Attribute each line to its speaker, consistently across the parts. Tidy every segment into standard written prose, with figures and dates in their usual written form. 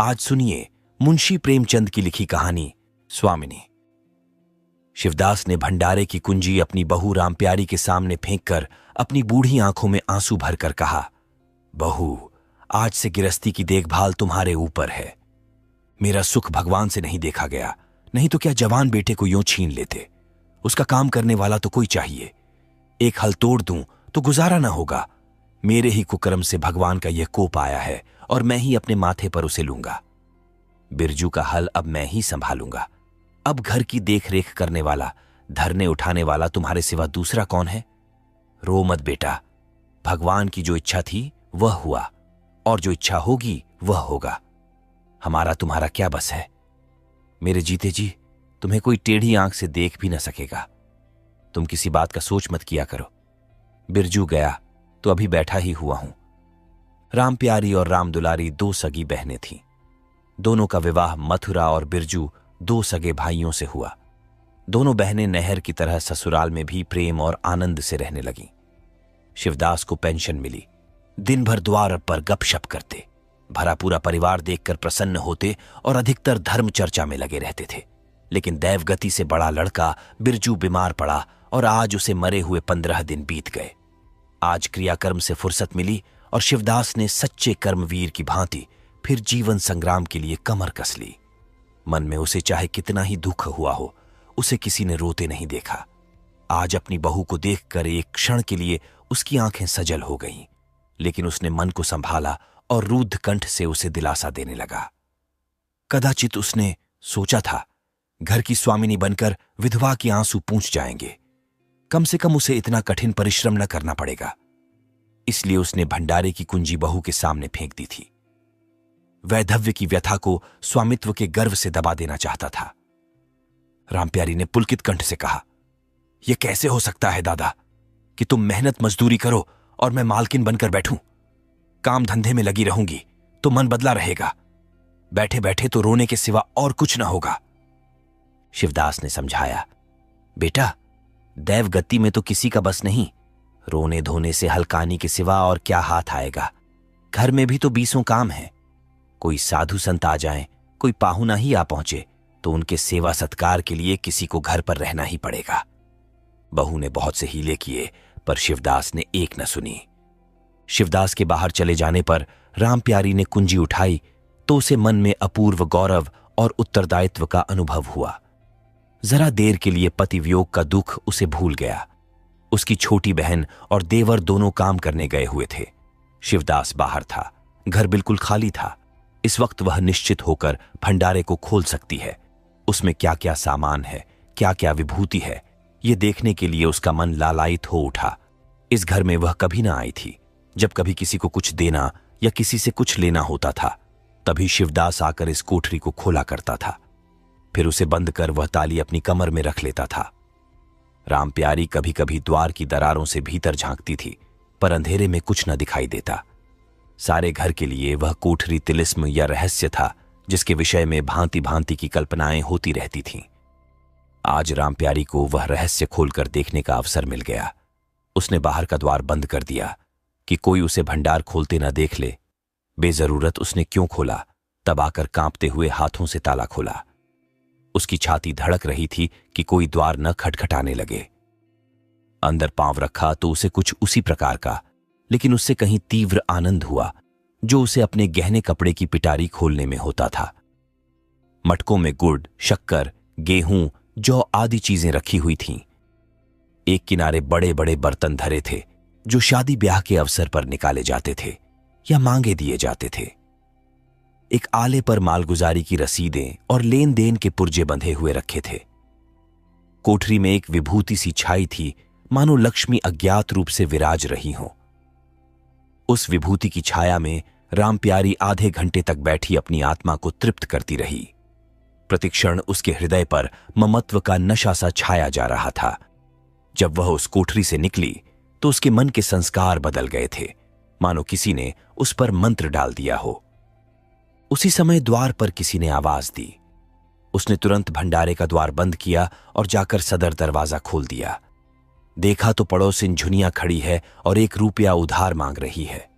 Speaker 1: आज सुनिए मुंशी प्रेमचंद की लिखी कहानी स्वामिनी। शिवदास ने भंडारे की कुंजी अपनी बहू रामप्यारी के सामने फेंककर अपनी बूढ़ी आंखों में आंसू भरकर कहा, बहू, आज से गिरस्ती की देखभाल तुम्हारे ऊपर है। मेरा सुख भगवान से नहीं देखा गया, नहीं तो क्या जवान बेटे को यूं छीन लेते। उसका काम करने वाला तो कोई चाहिए। एक हल तोड़ दूं तो गुजारा ना होगा। मेरे ही कुकर्म से भगवान का यह कोप आया है और मैं ही अपने माथे पर उसे लूंगा। बिरजू का हल अब मैं ही संभालूंगा। अब घर की देखरेख करने वाला, धरने उठाने वाला तुम्हारे सिवा दूसरा कौन है? रो मत बेटा, भगवान की जो इच्छा थी वह हुआ और जो इच्छा होगी वह होगा। हमारा तुम्हारा क्या बस है? मेरे जीते जी तुम्हें कोई टेढ़ी आंख से देख भी न सकेगा। तुम किसी बात का सोच मत किया करो। बिरजू गया तो अभी बैठा ही हुआ हूं। रामप्यारी और रामदुलारी दो सगी बहनें थीं। दोनों का विवाह मथुरा और बिरजू दो सगे भाइयों से हुआ। दोनों बहनें नहर की तरह ससुराल में भी प्रेम और आनंद से रहने लगीं। शिवदास को पेंशन मिली। दिन भर द्वार पर गपशप करते, भरा पूरा परिवार देखकर प्रसन्न होते और अधिकतर धर्म चर्चा में लगे रहते थे। लेकिन दैवगति से बड़ा लड़का बिरजू बीमार पड़ा और आज उसे मरे हुए 15 दिन बीत गए। आज क्रियाकर्म से फुर्सत मिली और शिवदास ने सच्चे कर्मवीर की भांति फिर जीवन संग्राम के लिए कमर कस ली। मन में उसे चाहे कितना ही दुख हुआ हो, उसे किसी ने रोते नहीं देखा। आज अपनी बहू को देखकर एक क्षण के लिए उसकी आंखें सजल हो गईं, लेकिन उसने मन को संभाला और रुद्ध कंठ से उसे दिलासा देने लगा। कदाचित उसने सोचा था, घर की स्वामिनी बनकर विधवा के आंसू पूंछ जाएंगे। कम से कम उसे इतना कठिन परिश्रम न करना पड़ेगा। इसलिए उसने भंडारे की कुंजी बहू के सामने फेंक दी थी। वैधव्य की व्यथा को स्वामित्व के गर्व से दबा देना चाहता था। रामप्यारी ने पुलकित कंठ से कहा, यह कैसे हो सकता है दादा कि तुम मेहनत मजदूरी करो और मैं मालकिन बनकर बैठूं? काम धंधे में लगी रहूंगी तो मन बदला रहेगा। बैठे बैठे तो रोने के सिवा और कुछ न होगा। शिवदास ने समझाया, बेटा, दैवगति में तो किसी का बस नहीं। रोने धोने से हलकानी के सिवा और क्या हाथ आएगा? घर में भी तो 20 काम हैं। कोई साधु संत आ जाएं, कोई पाहुना ही आ पहुंचे तो उनके सेवा सत्कार के लिए किसी को घर पर रहना ही पड़ेगा। बहू ने बहुत से हीले किए पर शिवदास ने एक न सुनी। शिवदास के बाहर चले जाने पर रामप्यारी ने कुंजी उठाई तो उसे मन में अपूर्व गौरव और उत्तरदायित्व का अनुभव हुआ। जरा देर के लिए पति वियोग का दुख उसे भूल गया। उसकी छोटी बहन और देवर दोनों काम करने गए हुए थे। शिवदास बाहर था। घर बिल्कुल खाली था। इस वक्त वह निश्चित होकर भंडारे को खोल सकती है। उसमें क्या क्या सामान है, क्या क्या विभूति है, ये देखने के लिए उसका मन लालायित हो उठा। इस घर में वह कभी ना आई थी। जब कभी किसी को कुछ देना या किसी से कुछ लेना होता था, तभी शिवदास आकर इस कोठरी को खोला करता था। फिर उसे बंद कर वह ताली अपनी कमर में रख लेता था। रामप्यारी कभी कभी द्वार की दरारों से भीतर झांकती थी, पर अंधेरे में कुछ न दिखाई देता। सारे घर के लिए वह कोठरी तिलिस्म या रहस्य था, जिसके विषय में भांति भांति की कल्पनाएं होती रहती थीं। आज रामप्यारी को वह रहस्य खोलकर देखने का अवसर मिल गया। उसने बाहर का द्वार बंद कर दिया कि कोई उसे भंडार खोलते न देख ले। बेजरूरत उसने क्यों खोला? तब आकर कांपते हुए हाथों से ताला खोला। उसकी छाती धड़क रही थी कि कोई द्वार न खटखटाने लगे। अंदर पांव रखा तो उसे कुछ उसी प्रकार का, लेकिन उससे कहीं तीव्र आनंद हुआ जो उसे अपने गहने कपड़े की पिटारी खोलने में होता था। मटकों में गुड़, शक्कर, गेहूं, जौ आदि चीजें रखी हुई थीं। एक किनारे बड़े बड़े बर्तन धरे थे जो शादी ब्याह के अवसर पर निकाले जाते थे या मांगे दिए जाते थे। एक आले पर मालगुजारी की रसीदें और लेन देन के पुर्जे बंधे हुए रखे थे। कोठरी में एक विभूति सी छाई थी, मानो लक्ष्मी अज्ञात रूप से विराज रही हो। उस विभूति की छाया में रामप्यारी आधे घंटे तक बैठी अपनी आत्मा को तृप्त करती रही। प्रतिक्षण उसके हृदय पर ममत्व का नशा सा छाया जा रहा था। जब वह उस कोठरी से निकली तो उसके मन के संस्कार बदल गए थे, मानो किसी ने उस पर मंत्र डाल दिया हो। उसी समय द्वार पर किसी ने आवाज दी। उसने तुरंत भंडारे का द्वार बंद किया और जाकर सदर दरवाजा खोल दिया। देखा तो पड़ोसिन झुनिया खड़ी है और 1 रुपया उधार मांग रही है।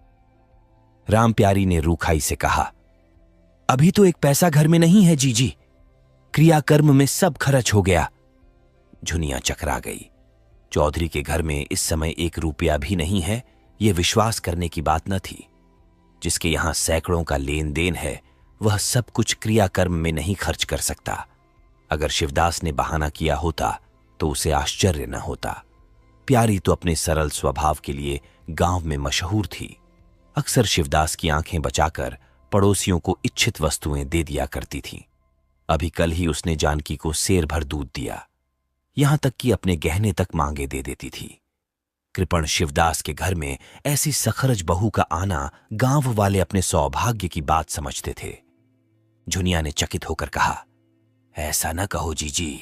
Speaker 1: रामप्यारी ने रूखाई से कहा, अभी तो एक पैसा घर में नहीं है जीजी, क्रियाकर्म में सब खर्च हो गया। झुनिया चकरा गई। चौधरी के घर में इस समय 1 रुपया भी नहीं है, यह विश्वास करने की बात न थी। जिसके यहां सैकड़ों का लेन देन है, वह सब कुछ क्रियाकर्म में नहीं खर्च कर सकता। अगर शिवदास ने बहाना किया होता तो उसे आश्चर्य न होता। प्यारी तो अपने सरल स्वभाव के लिए गांव में मशहूर थी। अक्सर शिवदास की आंखें बचाकर पड़ोसियों को इच्छित वस्तुएं दे दिया करती थी। अभी कल ही उसने जानकी को सेर भर दूध दिया, यहां तक कि अपने गहने तक मांगे दे देती थी। कृपण शिवदास के घर में ऐसी सखरज बहू का आना गांव वाले अपने सौभाग्य की बात समझते थे। झुनिया ने चकित होकर कहा, ऐसा न कहो जीजी,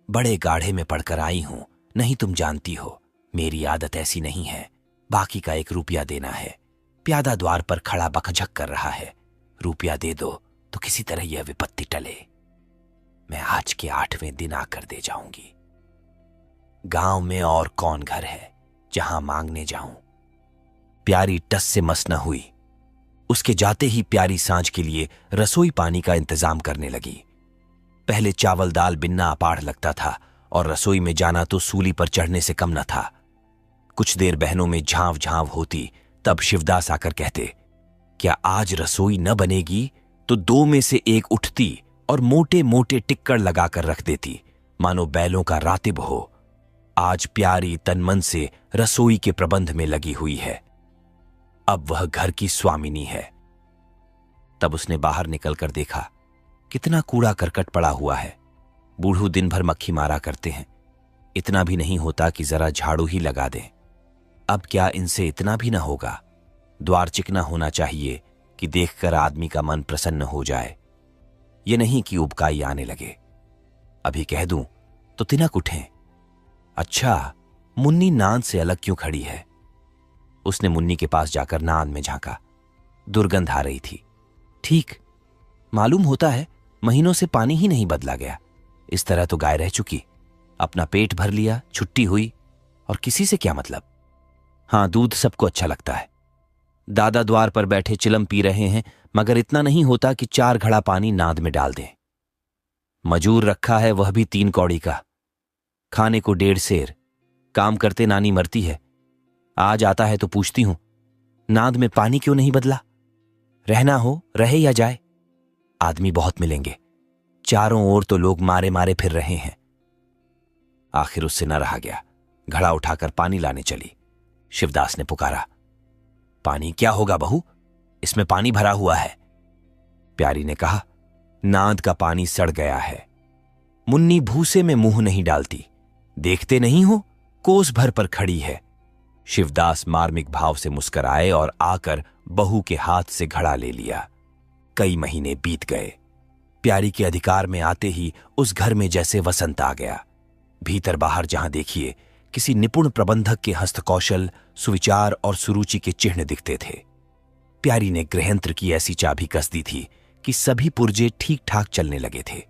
Speaker 1: बड़े गाढ़े में पढ़कर आई हूं, नहीं तुम जानती हो मेरी आदत ऐसी नहीं है। बाकी का 1 रुपया देना है। प्यादा द्वार पर खड़ा बकझक कर रहा है, रुपया दे दो तो किसी तरह यह विपत्ति टले। मैं आज के 8वें दिन आकर दे जाऊंगी। गांव में और कौन घर है जहां मांगने जाऊं। प्यारी टस से मस न हुई। उसके जाते ही प्यारी सांझ के लिए रसोई पानी का इंतजाम करने लगी। पहले चावल दाल बिन्ना अपाढ़ लगता था और रसोई में जाना तो सूली पर चढ़ने से कम न था। कुछ देर बहनों में झांव झांव होती, तब शिवदास आकर कहते, क्या आज रसोई न बनेगी? तो 2 में से 1 उठती और मोटे मोटे टिक्कड़ लगाकर रख देती, मानो बैलों का रातिब हो। आज प्यारी तनमन से रसोई के प्रबंध में लगी हुई है। अब वह घर की स्वामिनी है। तब उसने बाहर निकलकर देखा, कितना कूड़ा करकट पड़ा हुआ है। बूढ़ू दिन भर मक्खी मारा करते हैं, इतना भी नहीं होता कि जरा झाड़ू ही लगा दें। अब क्या इनसे इतना भी ना होगा? द्वार चिकना होना चाहिए कि देखकर आदमी का मन प्रसन्न हो जाए, ये नहीं कि उबकाई आने लगे। अभी कह दूं तो तिनक उठें। अच्छा, मुन्नी नांद से अलग क्यों खड़ी है? उसने मुन्नी के पास जाकर नांद में झांका। दुर्गंध आ रही थी। ठीक, मालूम होता है महीनों से पानी ही नहीं बदला गया। इस तरह तो गाय रह चुकी, अपना पेट भर लिया, छुट्टी हुई, और किसी से क्या मतलब। हां, दूध सबको अच्छा लगता है। दादा द्वार पर बैठे चिलम पी रहे हैं, मगर इतना नहीं होता कि 4 घड़ा पानी नाद में डाल दें। मजूर रखा है, वह भी 3 कौड़ी का, खाने को 1.5 सेर। काम करते नानी मरती है। आज आता है तो पूछती हूं, नाद में पानी क्यों नहीं बदला? रहना हो रहे या जाए, आदमी बहुत मिलेंगे। चारों ओर तो लोग मारे मारे फिर रहे हैं। आखिर उससे न रहा गया, घड़ा उठाकर पानी लाने चली। शिवदास ने पुकारा, पानी क्या होगा बहू, इसमें पानी भरा हुआ है। प्यारी ने कहा, नाद का पानी सड़ गया है। मुन्नी भूसे में मुंह नहीं डालती, देखते नहीं हो कोस भर पर खड़ी है। शिवदास मार्मिक भाव से मुस्कुराए और आकर बहू के हाथ से घड़ा ले लिया। कई महीने बीत गए। प्यारी के अधिकार में आते ही उस घर में जैसे वसंत आ गया। भीतर बाहर जहां देखिए किसी निपुण प्रबंधक के हस्तकौशल, सुविचार और सुरुचि के चिन्ह दिखते थे। प्यारी ने गृहयंत्र की ऐसी चाबी कस दी थी कि सभी पुर्जे ठीक ठाक चलने लगे थे।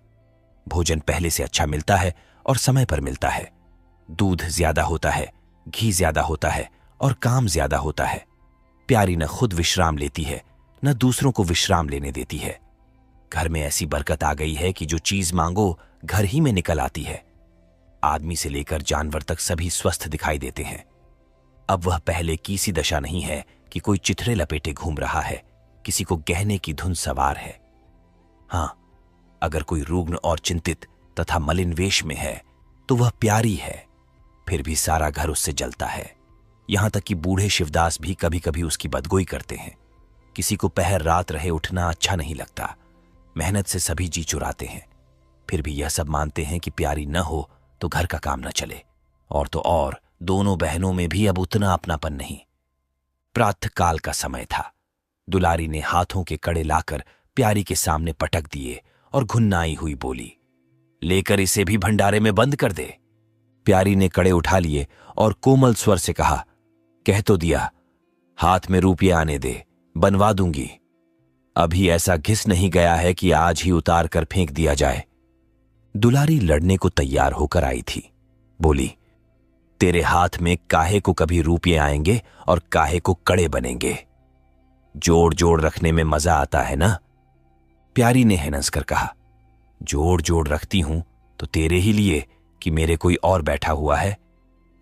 Speaker 1: भोजन पहले से अच्छा मिलता है और समय पर मिलता है। दूध ज्यादा होता है, घी ज्यादा होता है और काम ज्यादा होता है। प्यारी न खुद विश्राम लेती है, न दूसरों को विश्राम लेने देती है। घर में ऐसी बरकत आ गई है कि जो चीज मांगो घर ही में निकल आती है। आदमी से लेकर जानवर तक सभी स्वस्थ दिखाई देते हैं। अब वह पहले की सी दशा नहीं है कि कोई चिथड़े लपेटे घूम रहा है, किसी को गहने की धुन सवार है। हां, अगर कोई रुग्ण और चिंतित तथा मलिन वेश में है तो वह प्यारी है। फिर भी सारा घर उससे जलता है। यहां तक कि बूढ़े शिवदास भी कभी कभी उसकी बदगोई करते हैं। किसी को पहर रात रहे उठना अच्छा नहीं लगता। मेहनत से सभी जी चुराते हैं, फिर भी यह सब मानते हैं कि प्यारी न हो तो घर का काम न चले। और तो और दोनों बहनों में भी अब उतना अपनापन नहीं। प्रातः काल का समय था। दुलारी ने हाथों के कड़े लाकर प्यारी के सामने पटक दिए और घुन्नाई हुई बोली, लेकर इसे भी भंडारे में बंद कर दे। प्यारी ने कड़े उठा लिए और कोमल स्वर से कहा, कह तो दिया, हाथ में रुपये आने दे, बनवा दूंगी। अभी ऐसा घिस नहीं गया है कि आज ही उतार कर फेंक दिया जाए। दुलारी लड़ने को तैयार होकर आई थी। बोली, तेरे हाथ में काहे को कभी रुपये आएंगे और काहे को कड़े बनेंगे। जोड़ जोड़ रखने में मजा आता है ना। प्यारी ने हंस कर कहा, जोड़ जोड़ रखती हूं तो तेरे ही लिए कि मेरे कोई और बैठा हुआ है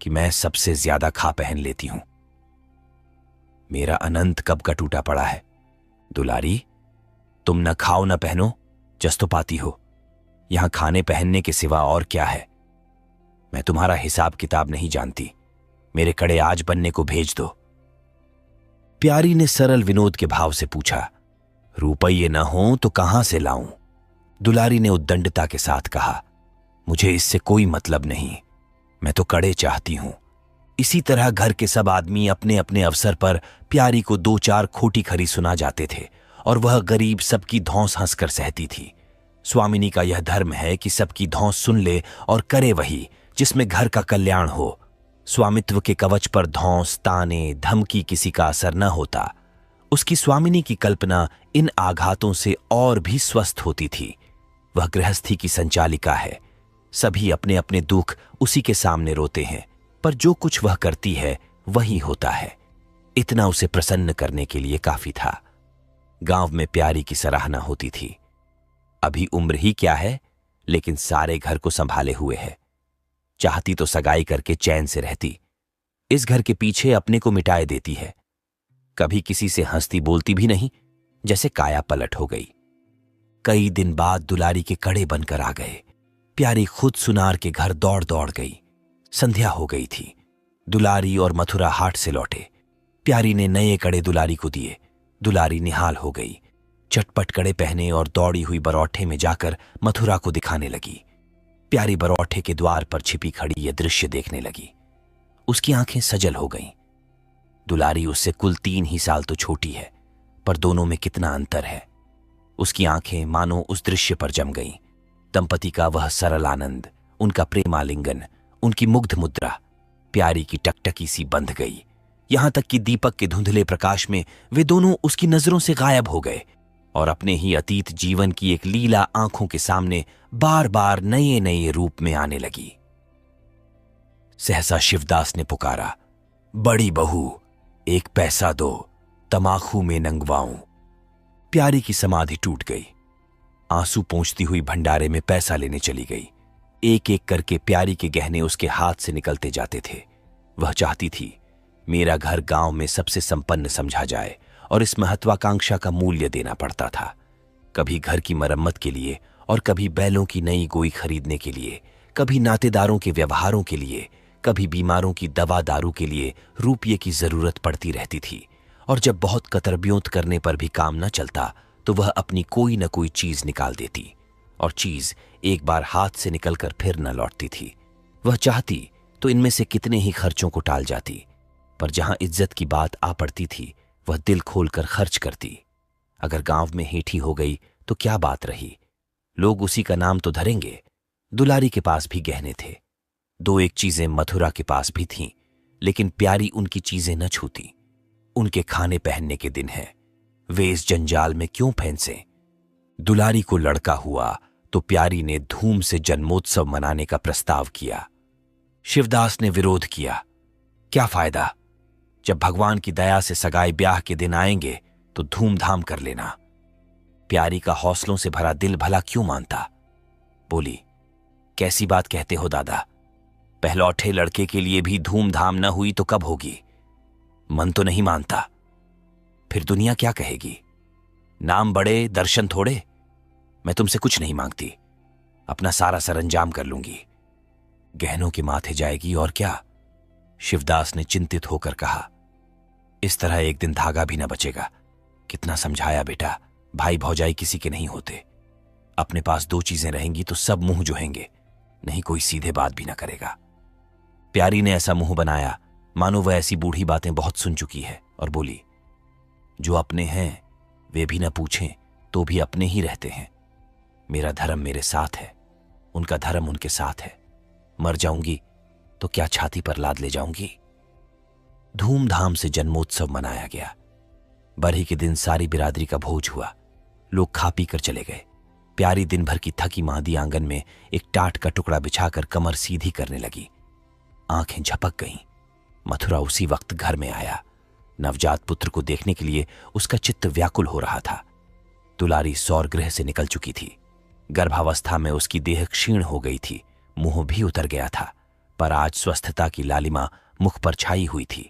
Speaker 1: कि मैं सबसे ज्यादा खा पहन लेती हूं। मेरा अनंत कब का टूटा पड़ा है। दुलारी, तुम न खाओ न पहनो, जस तो पाती हो। यहां खाने पहनने के सिवा और क्या है। मैं तुम्हारा हिसाब किताब नहीं जानती। मेरे कड़े आज बनने को भेज दो। प्यारी ने सरल विनोद के भाव से पूछा, रुपये न हो तो कहां से लाऊं। दुलारी ने उद्दंडता के साथ कहा, मुझे इससे कोई मतलब नहीं, मैं तो कड़े चाहती हूं। इसी तरह घर के सब आदमी अपने अपने अवसर पर प्यारी को दो चार खोटी खरी सुना जाते थे और वह गरीब सबकी धौंस हंसकर सहती थी। स्वामिनी का यह धर्म है कि सबकी धौंस सुन ले और करे वही जिसमें घर का कल्याण हो। स्वामित्व के कवच पर धौंस, ताने, धमकी किसी का असर न होता। उसकी स्वामिनी की कल्पना इन आघातों से और भी स्वस्थ होती थी। वह गृहस्थी की संचालिका है। सभी अपने अपने दुख उसी के सामने रोते हैं, पर जो कुछ वह करती है वही होता है। इतना उसे प्रसन्न करने के लिए काफी था। गांव में प्यारी की सराहना होती थी। अभी उम्र ही क्या है, लेकिन सारे घर को संभाले हुए है। चाहती तो सगाई करके चैन से रहती। इस घर के पीछे अपने को मिटाए देती है। कभी किसी से हंसती बोलती भी नहीं, जैसे काया पलट हो गई। कई दिन बाद दुलारी के कड़े बनकर आ गए। प्यारी खुद सुनार के घर दौड़ दौड़ गई। संध्या हो गई थी। दुलारी और मथुरा हाट से लौटे। प्यारी ने नए कड़े दुलारी को दिए। दुलारी निहाल हो गई। चटपट कड़े पहने और दौड़ी हुई बरौठे में जाकर मथुरा को दिखाने लगी। प्यारी बरौठे के द्वार पर छिपी खड़ी यह दृश्य देखने लगी। उसकी आंखें सजल हो गईं। दुलारी उससे कुल 3 ही साल तो छोटी है, पर दोनों में कितना अंतर है। उसकी आंखें मानो उस दृश्य पर जम गईं। दंपति का वह सरल आनंद, उनका प्रेमालिंगन, उनकी मुग्ध मुद्रा प्यारी की टकटकी सी बंध गई। यहां तक कि दीपक के धुंधले प्रकाश में वे दोनों उसकी नजरों से गायब हो गए और अपने ही अतीत जीवन की एक लीला आंखों के सामने बार बार नए नए रूप में आने लगी। सहसा शिवदास ने पुकारा, बड़ी बहू, एक पैसा दो, तमाखू में नंगवाऊं। प्यारी की समाधि टूट गई। आंसू पोंछती हुई भंडारे में पैसा लेने चली गई। एक एक करके प्यारी के गहने उसके हाथ से निकलते जाते थे। वह चाहती थी मेरा घर गांव में सबसे संपन्न समझा जाए और इस महत्वाकांक्षा का मूल्य देना पड़ता था। कभी घर की मरम्मत के लिए और कभी बैलों की नई गोई खरीदने के लिए, कभी नातेदारों के व्यवहारों के लिए, कभी बीमारों की दवा दारू के लिए रुपये की जरूरत पड़ती रहती थी। और जब बहुत कतरब्योंत करने पर भी काम न चलता तो वह अपनी कोई न कोई चीज निकाल देती और चीज एक बार हाथ से निकलकर फिर न लौटती थी। वह चाहती तो इनमें से कितने ही खर्चों को टाल जाती, पर जहां इज्जत की बात आ पड़ती थी वह दिल खोलकर खर्च करती। अगर गांव में हेठी हो गई तो क्या बात रही, लोग उसी का नाम तो धरेंगे। दुलारी के पास भी गहने थे। 2-1 चीजें मथुरा के पास भी थीं, लेकिन प्यारी उनकी चीजें न छूती। उनके खाने पहनने के दिन हैं, वे इस जंजाल में क्यों फंसे। दुलारी को लड़का हुआ तो प्यारी ने धूम से जन्मोत्सव मनाने का प्रस्ताव किया। शिवदास ने विरोध किया। क्या फायदा, जब भगवान की दया से सगाई ब्याह के दिन आएंगे तो धूमधाम कर लेना। प्यारी का हौसलों से भरा दिल भला क्यों मानता। बोली, कैसी बात कहते हो दादा, पहलौठे लड़के के लिए भी धूमधाम न हुई तो कब होगी। मन तो नहीं मानता, फिर दुनिया क्या कहेगी। नाम बड़े दर्शन थोड़े। मैं तुमसे कुछ नहीं मांगती, अपना सारा सरंजाम कर लूंगी। गहनों के माथे जाएगी और क्या। शिवदास ने चिंतित होकर कहा, इस तरह एक दिन धागा भी न बचेगा। कितना समझाया बेटा, भाई भौजाई किसी के नहीं होते। अपने पास 2 चीजें रहेंगी तो सब मुंह जोहेंगे, नहीं कोई सीधे बात भी न करेगा। प्यारी ने ऐसा मुंह बनाया मानो वह ऐसी बूढ़ी बातें बहुत सुन चुकी है और बोली, जो अपने हैं वे भी न पूछें तो भी अपने ही रहते हैं। मेरा धर्म मेरे साथ है, उनका धर्म उनके साथ है। मर जाऊंगी तो क्या छाती पर लाद ले जाऊंगी। धूमधाम से जन्मोत्सव मनाया गया। बरही के दिन सारी बिरादरी का भोज हुआ। लोग खा पी कर चले गए। प्यारी दिन भर की थकी मांदी आंगन में एक टाट का टुकड़ा बिछाकर कमर सीधी करने लगी। आंखें झपक गईं। मथुरा उसी वक्त घर में आया। नवजात पुत्र को देखने के लिए उसका चित्त व्याकुल हो रहा था। दुलारी सौरगृह से निकल चुकी थी। गर्भावस्था में उसकी देह क्षीण हो गई थी, मुंह भी उतर गया था, पर आज स्वस्थता की लालिमा मुख पर छाई हुई थी।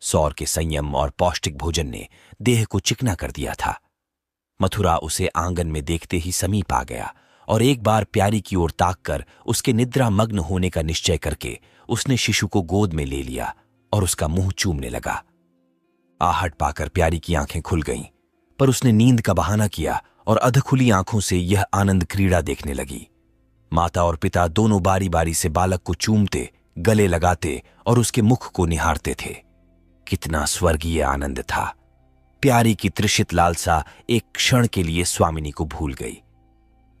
Speaker 1: सौर के संयम और पौष्टिक भोजन ने देह को चिकना कर दिया था। मथुरा उसे आंगन में देखते ही समीप आ गया और एक बार प्यारी की ओर ताककर उसके निद्रा मग्न होने का निश्चय करके उसने शिशु को गोद में ले लिया और उसका मुंह चूमने लगा। आहट पाकर प्यारी की आंखें खुल गईं, पर उसने नींद का बहाना किया और अधखुली आंखों से यह आनंद क्रीड़ा देखने लगी। माता और पिता दोनों बारी बारी से बालक को चूमते, गले लगाते और उसके मुख को निहारते थे। कितना स्वर्गीय आनंद था। प्यारी की तृषित लालसा एक क्षण के लिए स्वामिनी को भूल गई।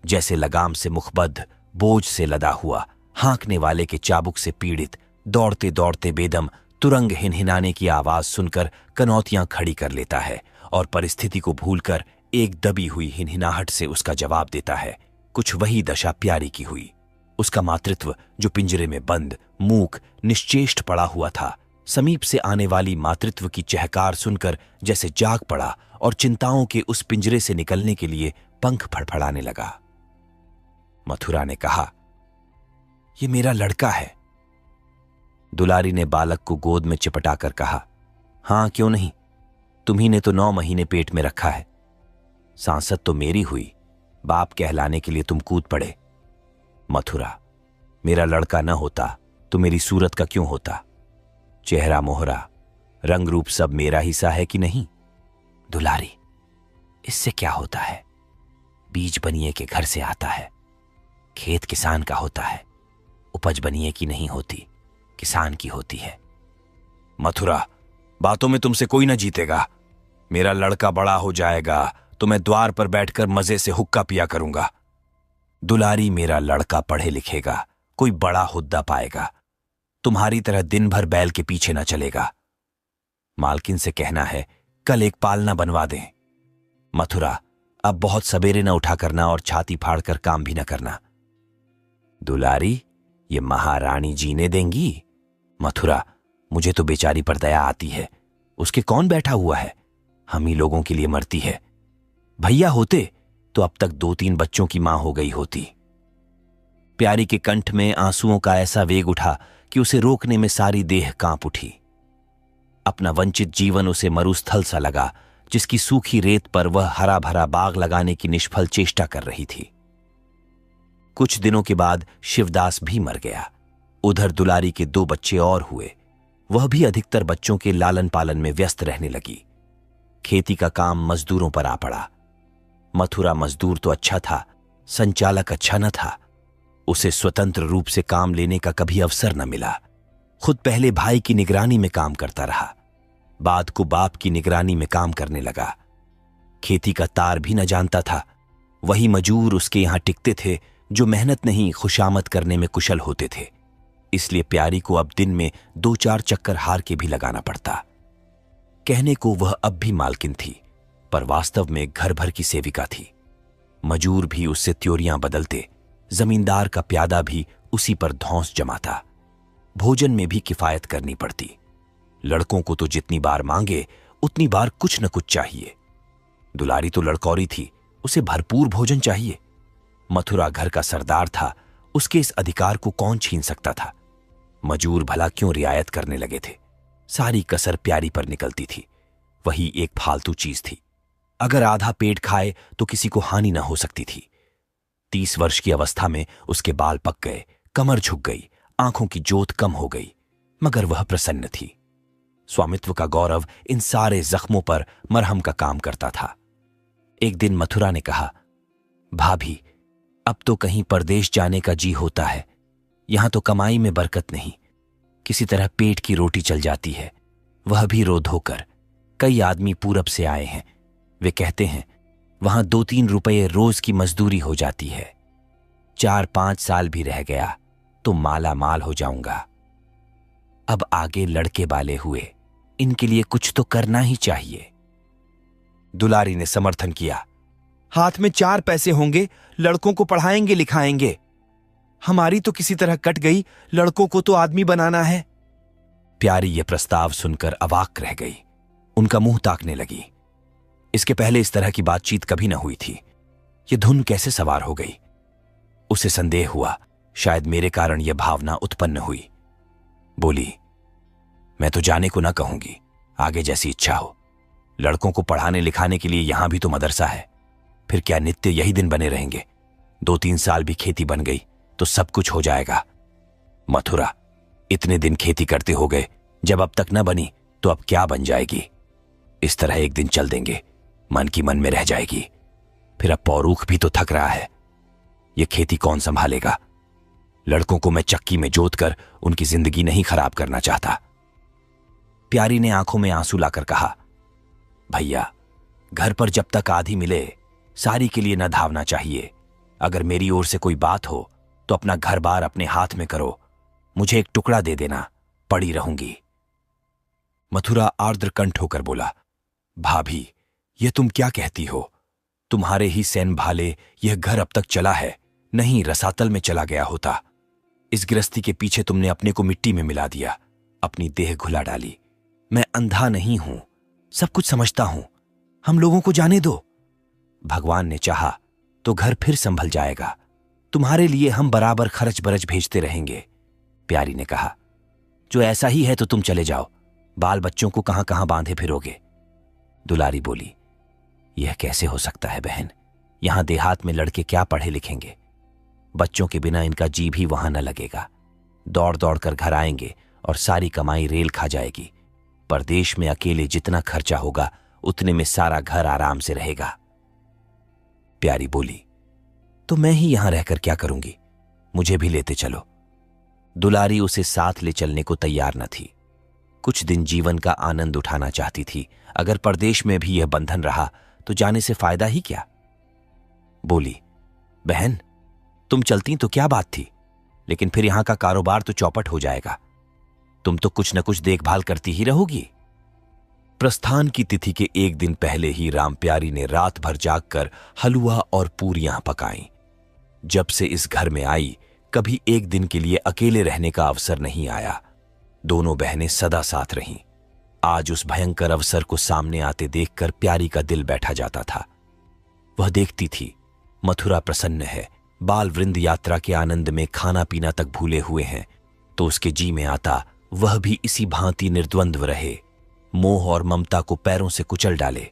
Speaker 1: जैसे लगाम से मुखबद्ध, बोझ से लदा हुआ, हाँकने वाले के चाबुक से पीड़ित, दौड़ते दौड़ते बेदम तुरंग हिनहिनाने की आवाज सुनकर कनौतियां खड़ी कर लेता है और परिस्थिति को भूलकर एक दबी हुई हिनहिनाहट से उसका जवाब देता है, कुछ वही दशा प्यारी की हुई। उसका मातृत्व, जो पिंजरे में बंद, मूक, निश्चेष्ट पड़ा हुआ था, समीप से आने वाली मातृत्व की चहकार सुनकर जैसे जाग पड़ा और चिंताओं के उस पिंजरे से निकलने के लिए पंख फड़फड़ाने लगा। मथुरा ने कहा, ये मेरा लड़का है। दुलारी ने बालक को गोद में चिपटाकर कहा, हां क्यों नहीं, तुम्ही ने तो 9 महीने पेट में रखा है। सांसद तो मेरी हुई, बाप कहलाने के लिए तुम कूद पड़े। मथुरा, मेरा लड़का न होता तो मेरी सूरत का क्यों होता? चेहरा मोहरा, रंग रूप सब मेरा हिस्सा है कि नहीं? दुलारी, इससे क्या होता है? बीज बनिए के घर से आता है, खेत किसान का होता है, उपज बनिए की नहीं होती, किसान की होती है। मथुरा, बातों में तुमसे कोई न जीतेगा। मेरा लड़का बड़ा हो जाएगा तो मैं द्वार पर बैठकर मजे से हुक्का पिया करूंगा। दुलारी, मेरा लड़का पढ़े लिखेगा, कोई बड़ा हुद्दा पाएगा, तुम्हारी तरह दिन भर बैल के पीछे न चलेगा। मालकिन से कहना है कल एक पालना बनवा दें। मथुरा, अब बहुत सवेरे न उठा करना और छाती फाड़कर काम भी न करना। दुलारी, ये महारानी जीने देंगी? मथुरा, मुझे तो बेचारी पर दया आती है, उसके कौन बैठा हुआ है, हम ही लोगों के लिए मरती है। भैया होते तो अब तक 2-3 बच्चों की मां हो गई होती। प्यारी के कंठ में आंसुओं का ऐसा वेग उठा कि उसे रोकने में सारी देह कांप उठी। अपना वंचित जीवन उसे मरुस्थल सा लगा, जिसकी सूखी रेत पर वह हरा भरा बाग लगाने की निष्फल चेष्टा कर रही थी। कुछ दिनों के बाद शिवदास भी मर गया। उधर दुलारी के 2 बच्चे और हुए। वह भी अधिकतर बच्चों के लालन पालन में व्यस्त रहने लगी। खेती का काम मजदूरों पर आ पड़ा। मथुरा मजदूर तो अच्छा था, संचालक अच्छा न था। उसे स्वतंत्र रूप से काम लेने का कभी अवसर न मिला। खुद पहले भाई की निगरानी में काम करता रहा, बाद को बाप की निगरानी में काम करने लगा। खेती का तार भी न जानता था। वही मजूर उसके यहां टिकते थे जो मेहनत नहीं खुशामद करने में कुशल होते थे। इसलिए प्यारी को अब दिन में 2-4 चक्कर हार के भी लगाना पड़ता। कहने को वह अब भी मालकिन थी, पर वास्तव में घर भर की सेविका थी। मजूर भी उससे त्योरियां बदलते, जमींदार का प्यादा भी उसी पर धौंस जमाता। भोजन में भी किफायत करनी पड़ती। लड़कों को तो जितनी बार मांगे उतनी बार कुछ न कुछ चाहिए। दुलारी तो लड़कौरी थी, उसे भरपूर भोजन चाहिए। मथुरा घर का सरदार था, उसके इस अधिकार को कौन छीन सकता था? मजूर भला क्यों रियायत करने लगे थे? सारी कसर प्यारी पर निकलती थी। वही एक फालतू चीज थी। अगर आधा पेट खाए तो किसी को हानि न हो सकती थी। 30 वर्ष की अवस्था में उसके बाल पक गए, कमर झुक गई, आंखों की जोत कम हो गई, मगर वह प्रसन्न थी। स्वामित्व का गौरव इन सारे जख्मों पर मरहम का काम करता था। एक दिन मथुरा ने कहा, भाभी, अब तो कहीं परदेश जाने का जी होता है। यहां तो कमाई में बरकत नहीं, किसी तरह पेट की रोटी चल जाती है, वह भी रो धोकर। कई आदमी पूरब से आए हैं, वे कहते हैं वहां 2-3 रुपये रोज की मजदूरी हो जाती है। 4-5 साल भी रह गया तो माला माल हो जाऊंगा। अब आगे लड़के वाले हुए, इनके लिए कुछ तो करना ही चाहिए। दुलारी ने समर्थन किया, हाथ में 4 पैसे होंगे, लड़कों को पढ़ाएंगे लिखाएंगे। हमारी तो किसी तरह कट गई, लड़कों को तो आदमी बनाना है। प्यारी यह प्रस्ताव सुनकर अवाक रह गई, उनका मुंह ताकने लगी। इसके पहले इस तरह की बातचीत कभी न हुई थी। ये धुन कैसे सवार हो गई? उसे संदेह हुआ, शायद मेरे कारण यह भावना उत्पन्न हुई। बोली, मैं तो जाने को ना कहूंगी, आगे जैसी इच्छा हो। लड़कों को पढ़ाने लिखाने के लिए यहां भी तो मदरसा है। फिर क्या नित्य यही दिन बने रहेंगे? 2-3 साल भी खेती बन गई तो सब कुछ हो जाएगा। मथुरा, इतने दिन खेती करते हो गए, जब अब तक न बनी तो अब क्या बन जाएगी? इस तरह एक दिन चल देंगे, मन की मन में रह जाएगी। फिर अब पौरूख भी तो थक रहा है, यह खेती कौन संभालेगा? लड़कों को मैं चक्की में जोत कर उनकी जिंदगी नहीं खराब करना चाहता। प्यारी ने आंखों में आंसू लाकर कहा, भैया, घर पर जब तक आधी मिले सारी के लिए न धावना चाहिए। अगर मेरी ओर से कोई बात हो तो अपना घर बार अपने हाथ में करो, मुझे एक टुकड़ा दे देना, पड़ी रहूंगी। मथुरा आर्द्र कंठ होकर बोला, भाभी, यह तुम क्या कहती हो? तुम्हारे ही सैन भाले यह घर अब तक चला है, नहीं रसातल में चला गया होता। इस गृहस्थी के पीछे तुमने अपने को मिट्टी में मिला दिया, अपनी देह घुला डाली। मैं अंधा नहीं हूं, सब कुछ समझता हूं, हम लोगों को जाने दो। भगवान ने चाहा तो घर फिर संभल जाएगा, तुम्हारे लिए हम बराबर खर्च बरच भेजते रहेंगे। प्यारी ने कहा, जो ऐसा ही है तो तुम चले जाओ, बाल बच्चों को कहां कहां बांधे फिरोगे? दुलारी बोली, यह कैसे हो सकता है बहन? यहां देहात में लड़के क्या पढ़े लिखेंगे? बच्चों के बिना इनका जी भी वहां न लगेगा। दौड़ दौड़ कर घर आएंगे और सारी कमाई रेल खा जाएगी। परदेश में अकेले जितना खर्चा होगा उतने में सारा घर आराम से रहेगा। प्यारी बोली, तो मैं ही यहां रहकर क्या करूंगी? मुझे भी लेते चलो। दुलारी उसे साथ ले चलने को तैयार न थी। कुछ दिन जीवन का आनंद उठाना चाहती थी। अगर परदेश में भी यह बंधन रहा तो जाने से फायदा ही क्या? बोली, बहन, तुम चलती तो क्या बात थी, लेकिन फिर यहां का कारोबार तो चौपट हो जाएगा। तुम तो कुछ न कुछ देखभाल करती ही रहोगी। प्रस्थान की तिथि के एक दिन पहले ही रामप्यारी ने रात भर जागकर हलवा और पूरियां पकाईं। जब से इस घर में आई, कभी एक दिन के लिए अकेले रहने का अवसर नहीं आया। दोनों बहनें सदा साथ रहीं। आज उस भयंकर अवसर को सामने आते देखकर प्यारी का दिल बैठा जाता था। वह देखती थी, मथुरा प्रसन्न है, बाल वृंद यात्रा के आनंद में खाना पीना तक भूले हुए हैं, तो उसके जी में आता वह भी इसी भांति निर्द्वंद्व रहे, मोह और ममता को पैरों से कुचल डाले।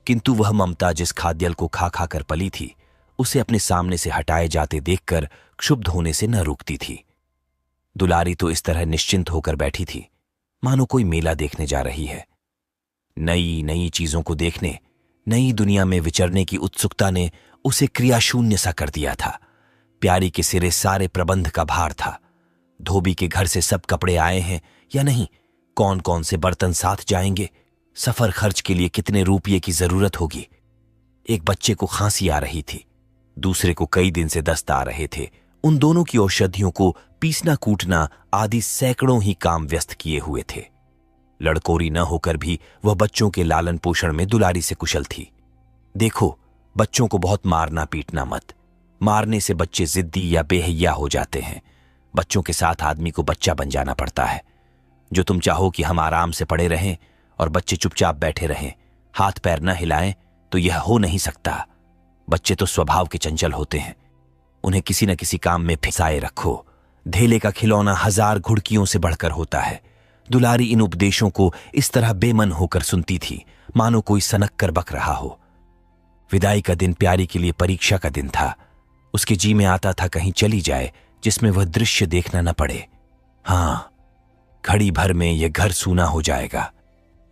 Speaker 1: किंतु वह ममता जिस खाद्यल को खा खा कर पली थी, उसे अपने सामने से हटाए जाते देखकर क्षुब्ध होने से न रुकती थी। दुलारी तो इस तरह निश्चिंत होकर बैठी थी, मानो कोई मेला देखने जा रही है। नई नई चीजों को देखने, नई दुनिया में विचरने की उत्सुकता ने उसे क्रियाशून्य सा कर दिया था। प्यारी के सिरे सारे प्रबंध का भार था। धोबी के घर से सब कपड़े आए हैं या नहीं, कौन कौन से बर्तन साथ जाएंगे, सफर खर्च के लिए कितने रुपये की जरूरत होगी। एक बच्चे को खांसी आ रही थी, दूसरे को कई दिन से दस्त आ रहे थे। उन दोनों की औषधियों को पीसना कूटना आदि सैकड़ों ही काम व्यस्त किए हुए थे। लड़कोरी न होकर भी वह बच्चों के लालन पोषण में दुलारी से कुशल थी। देखो, बच्चों को बहुत मारना पीटना मत। मारने से बच्चे जिद्दी या बेहया हो जाते हैं। बच्चों के साथ आदमी को बच्चा बन जाना पड़ता है। जो तुम चाहो कि हम आराम से पड़े रहें और बच्चे चुपचाप बैठे रहें, हाथ पैर न हिलाएं, तो यह हो नहीं सकता। बच्चे तो स्वभाव के चंचल होते हैं, उन्हें किसी न किसी काम में फिसाए रखो। धेले का खिलौना 1000 घुड़कियों से बढ़कर होता है। दुलारी इन उपदेशों को इस तरह बेमन होकर सुनती थी, मानो कोई सनक कर बक रहा हो। विदाई का दिन प्यारी के लिए परीक्षा का दिन था। उसके जी में आता था कहीं चली जाए जिसमें वह दृश्य देखना न पड़े। हां, घड़ी भर में यह घर सूना हो जाएगा।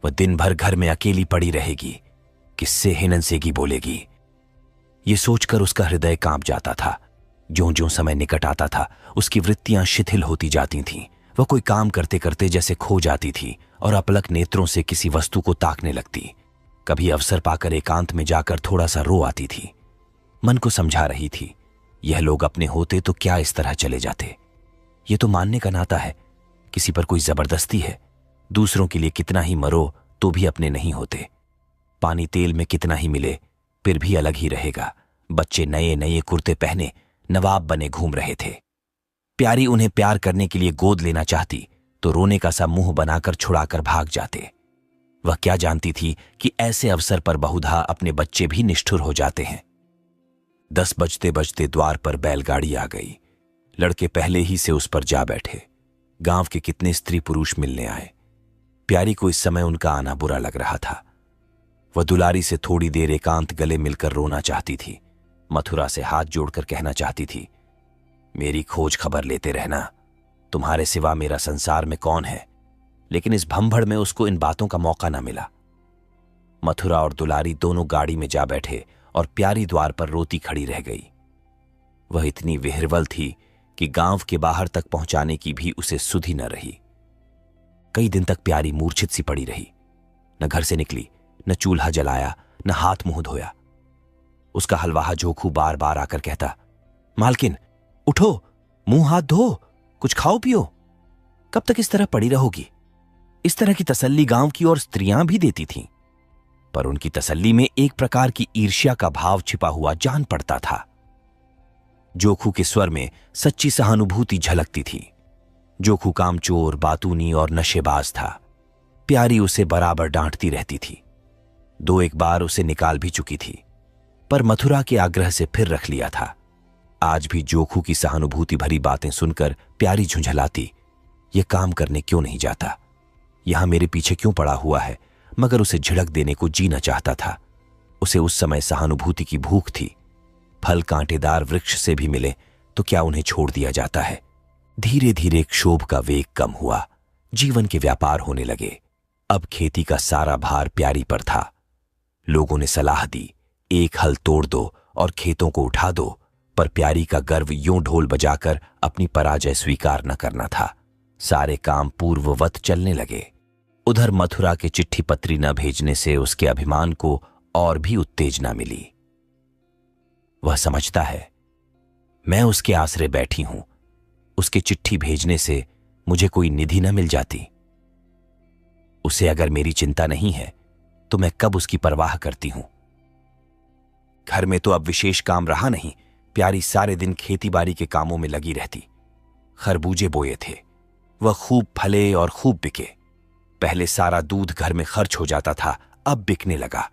Speaker 1: वह दिन भर घर में अकेली पड़ी रहेगी, किससे हिननसेगी बोलेगी। यह सोचकर उसका हृदय कांप जाता था। ज्यों ज्यों समय निकट आता था, उसकी वृत्तियां शिथिल होती जाती थीं। वह कोई काम करते करते जैसे खो जाती थी और अपलक नेत्रों से किसी वस्तु को ताकने लगती। कभी अवसर पाकर एकांत में जाकर थोड़ा सा रो आती थी। मन को समझा रही थी, यह लोग अपने होते तो क्या इस तरह चले जाते। ये तो मानने का नाता है, किसी पर कोई जबरदस्ती है। दूसरों के लिए कितना ही मरो तो भी अपने नहीं होते। पानी तेल में कितना ही मिले फिर भी अलग ही रहेगा। बच्चे नए नए कुर्ते पहने नवाब बने घूम रहे थे। प्यारी उन्हें प्यार करने के लिए गोद लेना चाहती तो रोने का सा मुंह बनाकर छुड़ाकर भाग जाते। वह क्या जानती थी कि ऐसे अवसर पर बहुधा अपने बच्चे भी निष्ठुर हो जाते हैं। 10 बजते बजते द्वार पर बैलगाड़ी आ गई। लड़के पहले ही से उस पर जा बैठे। गांव के कितने स्त्री पुरुष मिलने आए। प्यारी को इस समय उनका आना बुरा लग रहा था। वह दुलारी से थोड़ी देर एकांत गले मिलकर रोना चाहती थी। मथुरा से हाथ जोड़कर कहना चाहती थी, मेरी खोज खबर लेते रहना, तुम्हारे सिवा मेरा संसार में कौन है। लेकिन इस भंभड़ में उसको इन बातों का मौका न मिला। मथुरा और दुलारी दोनों गाड़ी में जा बैठे और प्यारी द्वार पर रोती खड़ी रह गई। वह इतनी विह्वल थी कि गांव के बाहर तक पहुंचाने की भी उसे सुधि न रही। कई दिन तक प्यारी मूर्छित सी पड़ी रही। न घर से निकली, न चूल्हा जलाया, न हाथ मुंह धोया। उसका हलवाहा जोखू बार बार आकर कहता, मालकिन उठो, मुंह हाथ धो, कुछ खाओ पियो। कब तक इस तरह पड़ी रहोगी? इस तरह की तसल्ली गांव की और स्त्रियां भी देती थीं, पर उनकी तसल्ली में एक प्रकार की ईर्ष्या का भाव छिपा हुआ जान पड़ता था। जोखू के स्वर में सच्ची सहानुभूति झलकती थी। जोखू कामचोर, बातूनी और नशेबाज था। प्यारी उसे बराबर डांटती रहती थी। 2-1 बार उसे निकाल भी चुकी थी, पर मथुरा के आग्रह से फिर रख लिया था। आज भी जोखू की सहानुभूति भरी बातें सुनकर प्यारी झुंझलाती, ये काम करने क्यों नहीं जाता, यहां मेरे पीछे क्यों पड़ा हुआ है। मगर उसे झिड़क देने को जी न चाहता था। उसे उस समय सहानुभूति की भूख थी। फल कांटेदार वृक्ष से भी मिले तो क्या उन्हें छोड़ दिया जाता है। धीरे धीरे क्षोभ का वेग कम हुआ। जीवन के व्यापार होने लगे। अब खेती का सारा भार प्यारी पर था। लोगों ने सलाह दी, एक हल तोड़ दो और खेतों को उठा दो, पर प्यारी का गर्व यूं ढोल बजाकर अपनी पराजय स्वीकार न करना था। सारे काम पूर्ववत चलने लगे। उधर मथुरा के चिट्ठी पत्री न भेजने से उसके अभिमान को और भी उत्तेजना मिली। वह समझता है, मैं उसके आसरे बैठी हूं, उसके चिट्ठी भेजने से मुझे कोई निधि न मिल जाती। उसे अगर मेरी चिंता नहीं है तो मैं कब उसकी परवाह करती हूं। घर में तो अब विशेष काम रहा नहीं। प्यारी सारे दिन खेतीबाड़ी के कामों में लगी रहती। खरबूजे बोए थे, वह खूब फले और खूब बिके। पहले सारा दूध घर में खर्च हो जाता था, अब बिकने लगा।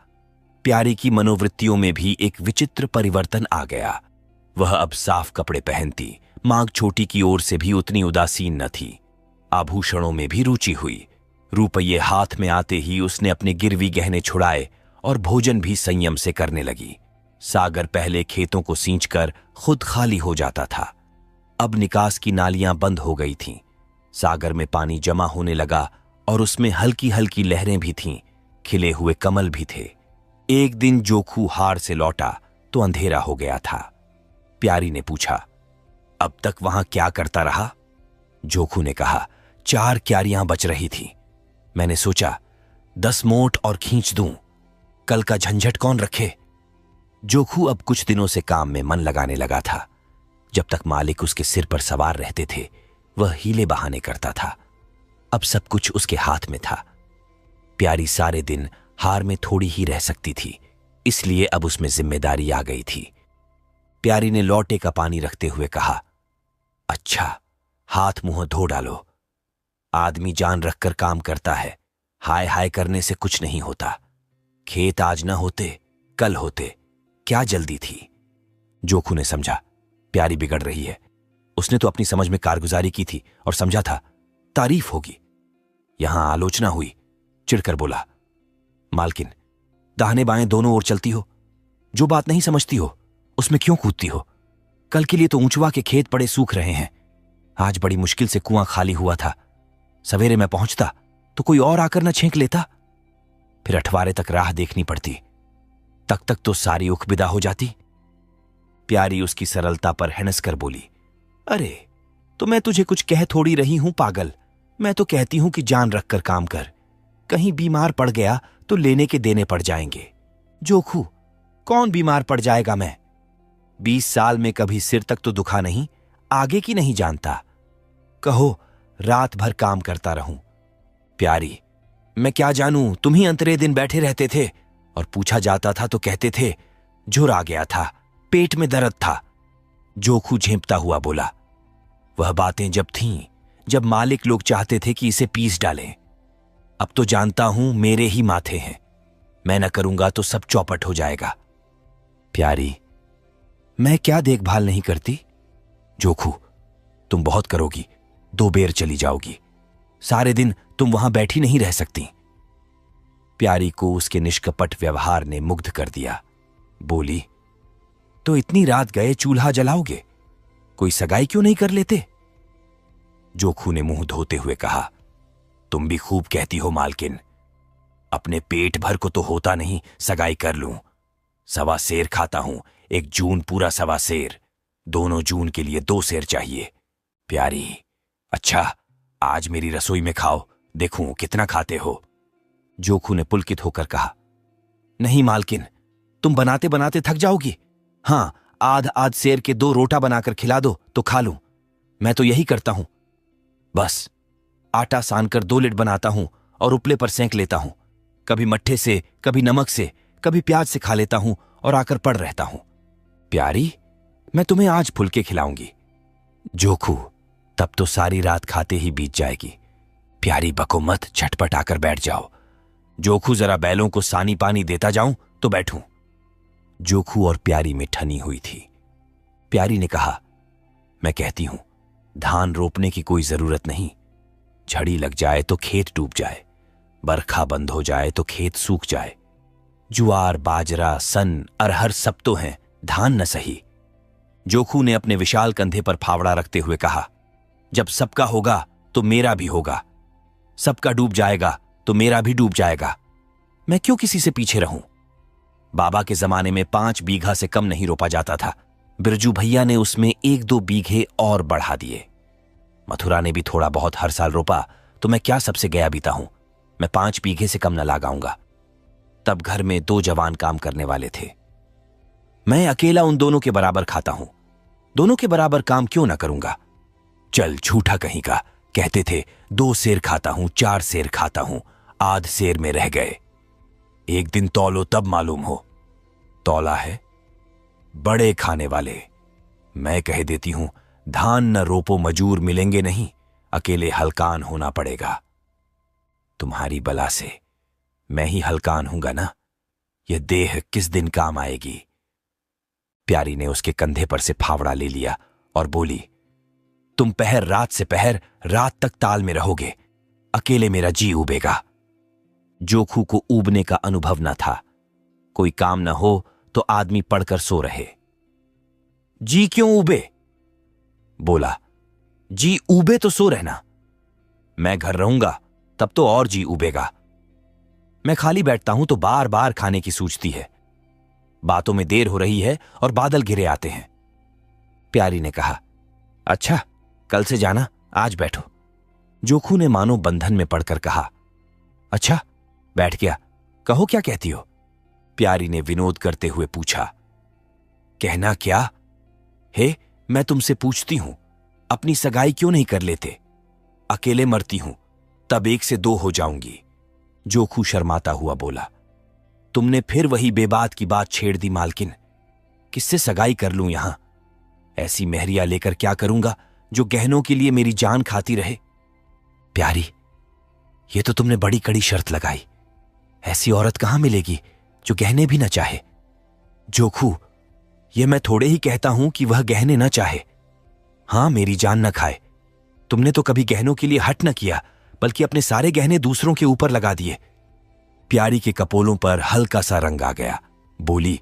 Speaker 1: प्यारी की मनोवृत्तियों में भी एक विचित्र परिवर्तन आ गया। वह अब साफ कपड़े पहनती, मांग छोटी की ओर से भी उतनी उदासीन न थी। आभूषणों में भी रुचि हुई। रुपये हाथ में आते ही उसने अपने गिरवी गहने छुड़ाए और भोजन भी संयम से करने लगी। सागर पहले खेतों को सींचकर खुद खाली हो जाता था, अब निकास की नालियां बंद हो गई थीं। सागर में पानी जमा होने लगा और उसमें हल्की हल्की लहरें भी थीं। खिले हुए कमल भी थे। एक दिन जोखू हार से लौटा तो अंधेरा हो गया था। प्यारी ने पूछा, अब तक वहां क्या करता रहा? जोखू ने कहा, 4 क्यारियां बच रही थी। मैंने सोचा 10 मोट और खींच दूं, कल का झंझट कौन रखे। जोखू अब कुछ दिनों से काम में मन लगाने लगा था। जब तक मालिक उसके सिर पर सवार रहते थे वह हीले बहाने करता था। अब सब कुछ उसके हाथ में था। प्यारी सारे दिन हार में थोड़ी ही रह सकती थी, इसलिए अब उसमें जिम्मेदारी आ गई थी। प्यारी ने लौटे का पानी रखते हुए कहा, अच्छा, हाथ मुंह धो डालो। आदमी जान रखकर काम करता है, हाय हाय करने से कुछ नहीं होता। खेत आज न होते कल होते, क्या जल्दी थी। जोखू ने समझा, प्यारी बिगड़ रही है। उसने तो अपनी समझ में कारगुजारी की थी और समझा था तारीफ होगी। यहां आलोचना हुई। चिढ़कर बोला, मालकिन, दाहिने बाएं दोनों ओर चलती हो, जो बात नहीं समझती हो उसमें क्यों कूदती हो? कल के लिए तो ऊंचवा के खेत पड़े सूख रहे हैं। आज बड़ी मुश्किल से कुआं खाली हुआ था। सवेरे मैं पहुंचता तो कोई और आकर न छेंक लेता, फिर अठवारे तक राह देखनी पड़ती। तक तो सारी उख विदा हो जाती। प्यारी उसकी सरलता पर हंस कर बोली, अरे तो मैं तुझे कुछ कह थोड़ी रही हूं पागल। मैं तो कहती हूं कि जान रखकर काम कर। कहीं बीमार पड़ गया तो लेने के देने पड़ जाएंगे। जोखू, कौन बीमार पड़ जाएगा? मैं 20 साल में कभी सिर तक तो दुखा नहीं, आगे की नहीं जानता। कहो रात भर काम करता रहूं। प्यारी, मैं क्या जानूं, तुम ही अंतरे दिन बैठे रहते थे और पूछा जाता था तो कहते थे झुर आ गया था, पेट में दर्द था। जोखू झेंपता हुआ बोला, वह बातें जब थीं जब मालिक लोग चाहते थे कि इसे पीस डालें। अब तो जानता हूं मेरे ही माथे हैं, मैं न करूंगा तो सब चौपट हो जाएगा। प्यारी, मैं क्या देखभाल नहीं करती? जोखू, तुम बहुत करोगी, 2 बेर चली जाओगी, सारे दिन तुम वहां बैठी नहीं रह सकती। प्यारी को उसके निष्कपट व्यवहार ने मुग्ध कर दिया। बोली, तो इतनी रात गए चूल्हा जलाओगे, कोई सगाई क्यों नहीं कर लेते? जोखू ने मुंह धोते हुए कहा, तुम भी खूब कहती हो मालकिन, अपने पेट भर को तो होता नहीं सगाई कर लूं। 1.25 सेर खाता हूं, 1 जून पूरा 1.25 सेर, दोनों जून के लिए 2 सेर चाहिए। प्यारी, अच्छा आज मेरी रसोई में खाओ, देखूं कितना खाते हो। जोखू ने पुलकित होकर कहा, नहीं मालकिन, तुम बनाते बनाते थक जाओगी। हां, आध सेर के 2 रोटा बनाकर खिला दो तो खा लूं। मैं तो यही करता हूं, बस आटा सानकर 2 लिट बनाता हूं और उपले पर सेंक लेता हूं, कभी मट्ठे से, कभी नमक से, कभी प्याज से खा लेता हूं और आकर पड़ रहता हूं। प्यारी, मैं तुम्हें आज फुलके खिलाऊंगी। जोखू, तब तो सारी रात खाते ही बीत जाएगी। प्यारी बको मत, झटपट आकर बैठ जाओ। जोखू, जरा बैलों को सानी पानी देता जाऊं तो बैठूं। जोखू और प्यारी में ठनी हुई थी। प्यारी ने कहा, मैं कहती हूं धान रोपने की कोई जरूरत नहीं, झड़ी लग जाए तो खेत डूब जाए, बरखा बंद हो जाए तो खेत सूख जाए, ज्वार बाजरा सन अरहर सब तो हैं, धान न सही। जोखू ने अपने विशाल कंधे पर फावड़ा रखते हुए कहा, जब सबका होगा तो मेरा भी होगा, सबका डूब जाएगा तो मेरा भी डूब जाएगा। मैं क्यों किसी से पीछे रहूं? बाबा के जमाने में 5 बीघा से कम नहीं रोपा जाता था, बिरजू भैया ने उसमें 1-2 बीघे और बढ़ा दिए। मथुरा ने भी थोड़ा बहुत हर साल रोपा, तो मैं क्या सबसे गया बीता हूं? मैं 5 बीघे से कम न लगाऊंगा। तब घर में 2 जवान काम करने वाले थे, मैं अकेला उन दोनों के बराबर खाता हूं, दोनों के बराबर काम क्यों ना करूंगा? चल झूठा कहीं का, कहते थे 2 सेर खाता हूं, 4 सेर खाता हूं, आध सेर में रह गए। एक दिन तौलो तब मालूम हो। तौला है बड़े खाने वाले। मैं कह देती हूं धान न रोपो मजूर मिलेंगे नहीं, अकेले हलकान होना पड़ेगा। तुम्हारी बला से मैं ही हलकान हूंगा ना, यह देह किस दिन काम आएगी। प्यारी ने उसके कंधे पर से फावड़ा ले लिया और बोली, तुम पहर रात से पहर रात तक ताल में रहोगे, अकेले मेरा जी उबेगा। जोखू को ऊबने का अनुभव न था, कोई काम न हो तो आदमी पड़कर सो रहे। जी क्यों उबे? बोला, जी उबे तो सो रहना, मैं घर रहूंगा तब तो और जी उबेगा। मैं खाली बैठता हूं तो बार बार खाने की सूझती है, बातों में देर हो रही है और बादल घिरे आते हैं। प्यारी ने कहा, अच्छा कल से जाना, आज बैठो। जोखू ने मानो बंधन में पड़कर कहा, अच्छा बैठ गया, कहो क्या कहती हो? प्यारी ने विनोद करते हुए पूछा, कहना क्या? हे, मैं तुमसे पूछती हूं, अपनी सगाई क्यों नहीं कर लेते? अकेले मरती हूं, तब 1 से 2 हो जाऊंगी। जोखू शर्माता हुआ बोला, तुमने फिर वही बेबात की बात छेड़ दी मालकिन, किससे सगाई कर लूं यहां? ऐसी मेहरिया लेकर क्या करूंगा जो गहनों के लिए मेरी जान खाती रहे? प्यारी, ये तो तुमने बड़ी कड़ी शर्त लगाई, ऐसी औरत कहां मिलेगी जो गहने भी न चाहे। जोखू, ये मैं थोड़े ही कहता हूं कि वह गहने न चाहे, हां मेरी जान न खाए। तुमने तो कभी गहनों के लिए हट न किया, बल्कि अपने सारे गहने दूसरों के ऊपर लगा दिए। प्यारी के कपोलों पर हल्का सा रंग आ गया। बोली,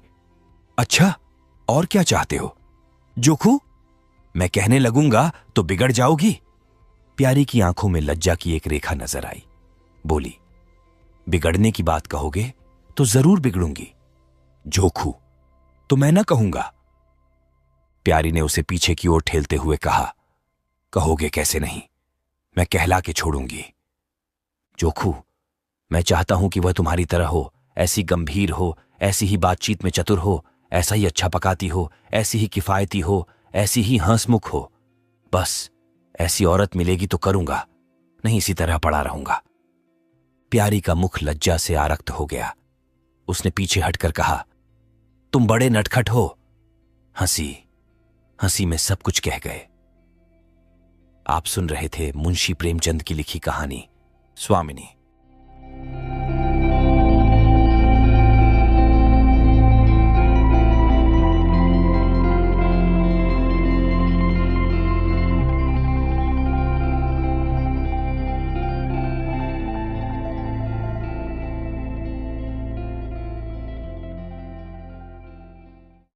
Speaker 1: अच्छा और क्या चाहते हो? जोखू, मैं कहने लगूंगा तो बिगड़ जाओगी। प्यारी की आंखों में लज्जा की एक रेखा नजर आई। बोली, बिगड़ने की बात कहोगे तो जरूर बिगड़ूंगी। जोखू, तो मैं न कहूंगा। प्यारी ने उसे पीछे की ओर ठेलते हुए कहा, कहोगे कैसे नहीं, मैं कहला के छोड़ूंगी। जोखू, मैं चाहता हूं कि वह तुम्हारी तरह हो, ऐसी गंभीर हो, ऐसी ही बातचीत में चतुर हो, ऐसा ही अच्छा पकाती हो, ऐसी ही किफायती हो, ऐसी ही हंसमुख हो। बस ऐसी औरत मिलेगी तो करूंगा, नहीं इसी तरह पड़ा रहूंगा। प्यारी का मुख लज्जा से आरक्त हो गया। उसने पीछे हटकर कहा, तुम बड़े नटखट हो। हंसी हंसी में सब कुछ कह गए। आप सुन रहे थे मुंशी प्रेमचंद की लिखी कहानी स्वामिनी।